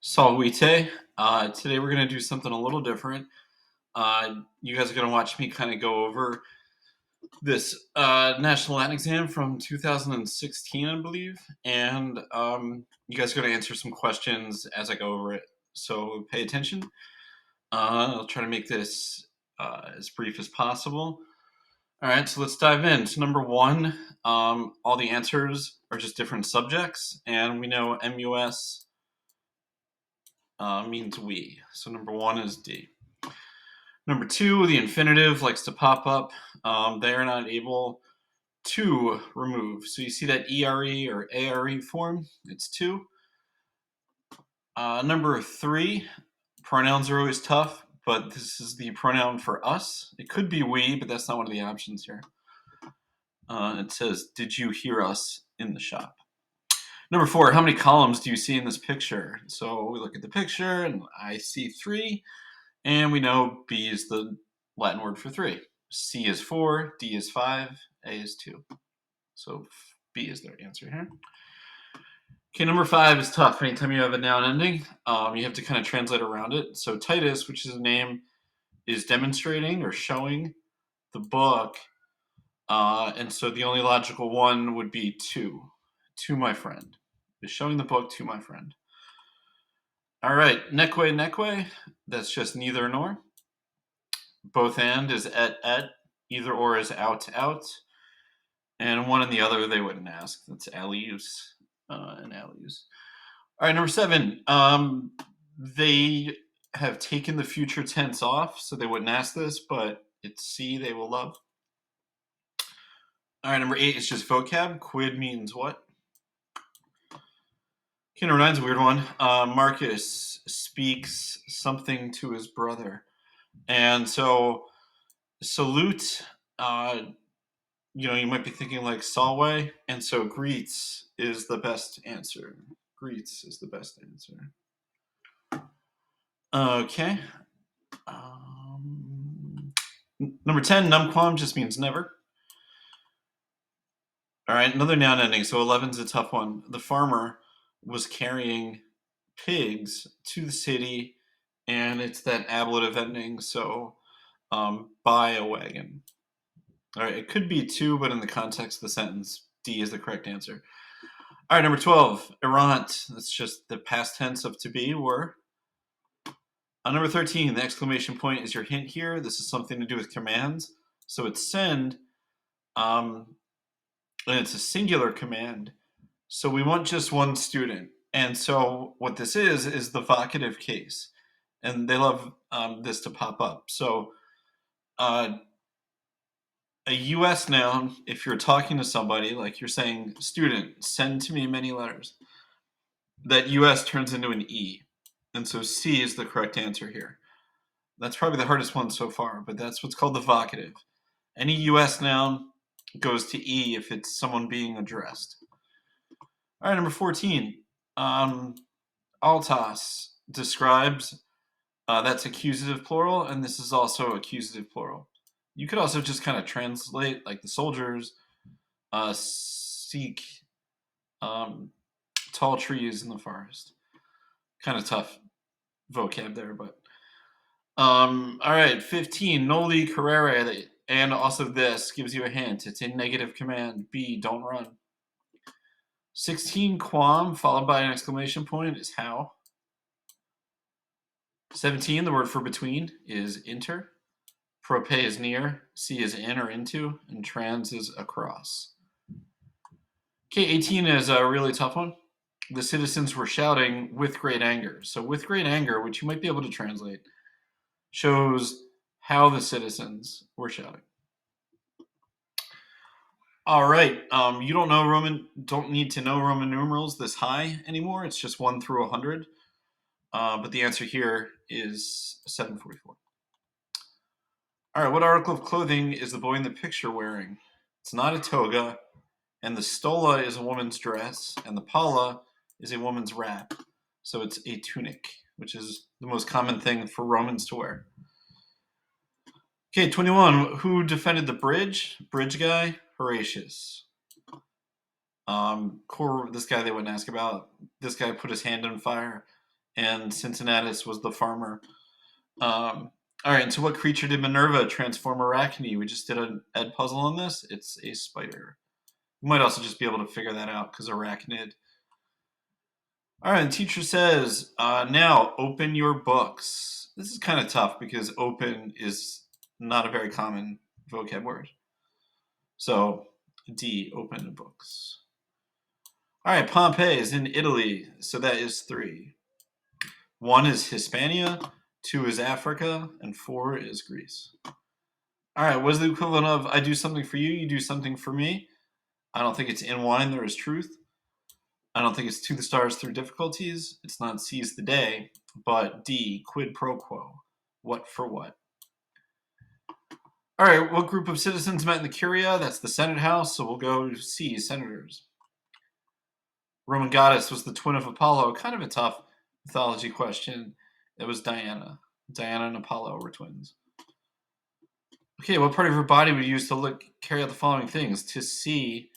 Salvite. Today we're going to do something a little different. You guys are going to watch me kind of go over this National Latin exam from 2016, I believe, and you guys are going to answer some questions as I go over it. So pay attention. I'll try to make this as brief as possible. All right, so let's dive in. So number one, all the answers are just different subjects, and we know MUS means we. So number one is D. Number two, the infinitive likes to pop up. They are not able to remove. So you see that ERE or ARE form? It's two. Number three, pronouns are always tough, but this is the pronoun for us. It could be we, but that's not one of the options here. It says, did you hear us in the shop? Number four, how many columns do you see in this picture? So we look at the picture and I see three. And we know B is the Latin word for three. C is four, D is five, A is two. So B is their answer here. Okay, number five is tough. Anytime you have a noun ending, you have to kind of translate around it. So Titus, which is a name, is demonstrating or showing the book. And so the only logical one would be to my friend. Is showing the book to my friend. All right, neque, that's just neither nor. Both and is et, either or is out. And one and the other they wouldn't ask. That's alius and alius. All right, number seven. They have taken the future tense off, so they wouldn't ask this, but it's C, they will love. All right, number eight is just vocab. Quid means what? Okay, number nine is a weird one. Marcus speaks something to his brother. And so salute, you might be thinking like Solway, and so greets is the best answer. Greets is the best answer. Okay. Number 10, numquam just means never. All right, another noun ending. So 11 is a tough one. The farmer was carrying pigs to the city, and it's that ablative ending. So by a wagon. All right, it could be two, but in the context of the sentence, D is the correct answer. All right, number 12, errant. That's just the past tense of to be, were. Number 13, the exclamation point is your hint here. This is something to do with commands. So it's send, and it's a singular command. So we want just one student. And so what this is the vocative case. And they love this to pop up. So a US noun, if you're talking to somebody, like you're saying, student, send to me many letters, that US turns into an E. And so C is the correct answer here. That's probably the hardest one so far, but that's what's called the vocative. Any US noun goes to E if it's someone being addressed. All right, number 14. Altas describes, that's accusative plural, and this is also accusative plural. You could also just kind of translate, like the soldiers seek tall trees in the forest. Kind of tough vocab there, but all right, 15, noli carere, and also this gives you a hint. It's a negative command. B, don't run. 16, quam, followed by an exclamation point, is how. 17, the word for between, is inter. Prope is near. C is in or into. And trans is across. Okay, 18 is a really tough one. The citizens were shouting with great anger. So with great anger, which you might be able to translate, shows how the citizens were shouting. All right, you don't need to know Roman numerals this high anymore. It's just 1 through 100. But the answer here is 744. All right, what article of clothing is the boy in the picture wearing? It's not a toga, and the stola is a woman's dress, and the palla is a woman's wrap. So it's a tunic, which is the most common thing for Romans to wear. Okay, 21. Who defended the bridge? Bridge guy, Horatius. This guy they wouldn't ask about. This guy put his hand on fire. and Cincinnatus was the farmer. All right, and so what creature did Minerva transform Arachne? We just did an Ed puzzle on this. It's a spider. You might also just be able to figure that out because arachnid. All right, the teacher says, now open your books. This is kind of tough because open is not a very common vocab word. So D, open the books. All right, Pompeii is in Italy, so that is 3. 1 is Hispania, 2 is Africa, and 4 is Greece. All right, what is the equivalent of I do something for you, you do something for me? I don't think it's in wine there is truth. I don't think it's to the stars through difficulties. It's not seize the day, but D, quid pro quo. What for what? All right, what group of citizens met in the Curia? That's the Senate House, so we'll go C, senators. Roman goddess was the twin of Apollo. Kind of a tough mythology question. It was Diana. Diana and Apollo were twins. Okay, what part of your body would you use to carry out the following things? To see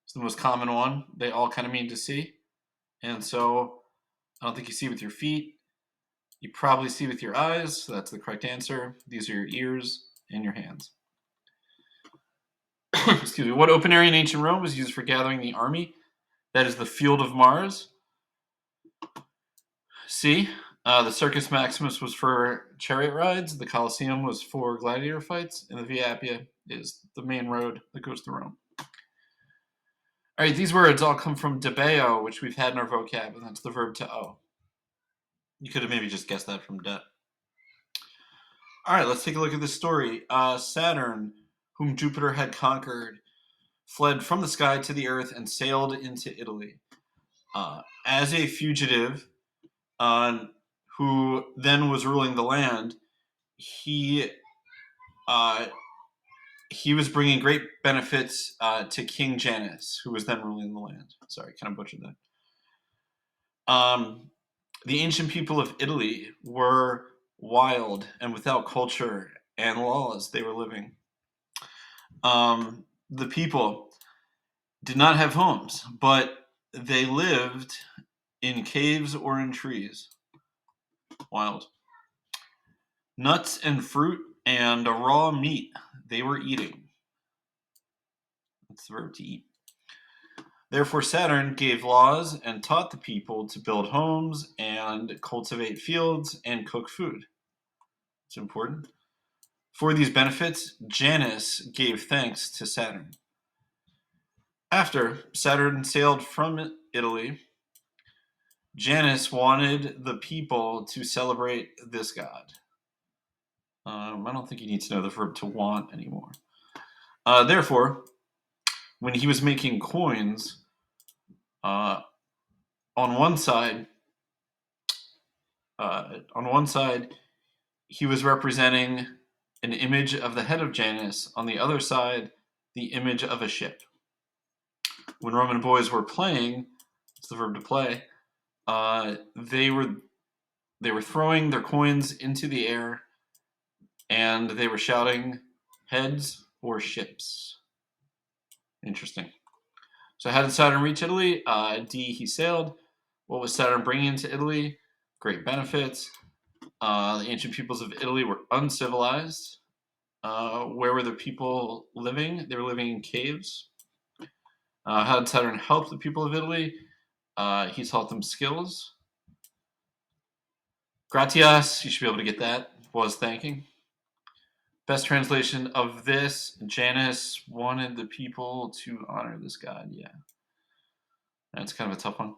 is the most common one. They all kind of mean to see. And so I don't think you see with your feet. You probably see with your eyes, so that's the correct answer. These are your ears and your hands. Excuse me. What open area in ancient Rome was used for gathering the army? That is the Field of Mars. C. The Circus Maximus was for chariot rides. The Colosseum was for gladiator fights. And the Via Appia is the main road that goes to Rome. All right, these words all come from debeo, which we've had in our vocab, and that's the verb to owe. You could have maybe just guessed that from debt. All right, let's take a look at this story. Saturn, whom Jupiter had conquered, fled from the sky to the earth and sailed into Italy. As a fugitive, who then was ruling the land, he was bringing great benefits to King Janus, who was then ruling the land. Sorry, kind of butchered that. The ancient people of Italy were wild and without culture and laws. They were living. The people did not have homes, but they lived in caves or in trees. Wild. Nuts and fruit and raw meat they were eating. That's the verb to eat. Therefore, Saturn gave laws and taught the people to build homes and cultivate fields and cook food. It's important. For these benefits, Janus gave thanks to Saturn. After Saturn sailed from Italy, Janus wanted the people to celebrate this god. I don't think you need to know the verb to want anymore. Therefore, when he was making coins, on one side, he was representing an image of the head of Janus. On the other side, the image of a ship. When Roman boys were playing, it's the verb to play, they were throwing their coins into the air, and they were shouting, heads or ships. Interesting. So how did Saturn reach Italy? D, he sailed. What was Saturn bringing to Italy? Great benefits. The ancient peoples of Italy were uncivilized. Where were the people living? They were living in caves. How did Saturn help the people of Italy? He taught them skills. Gratias, you should be able to get that, was thanking. Best translation of this, Janus wanted the people to honor this god. Yeah. That's kind of a tough one.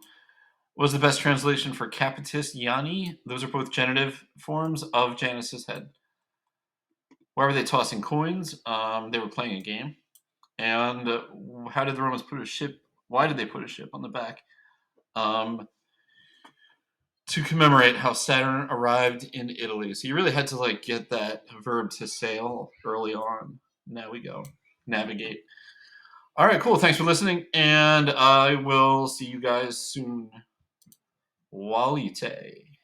What was the best translation for capitis Yanni? Those are both genitive forms of Janus's head. Why were they tossing coins? They were playing a game. And how did the Romans put a ship? Why did they put a ship on the back? To commemorate how Saturn arrived in Italy. So you really had to get that verb to sail early on. Now we go. Navigate. All right, cool. Thanks for listening. And I will see you guys soon. Walite.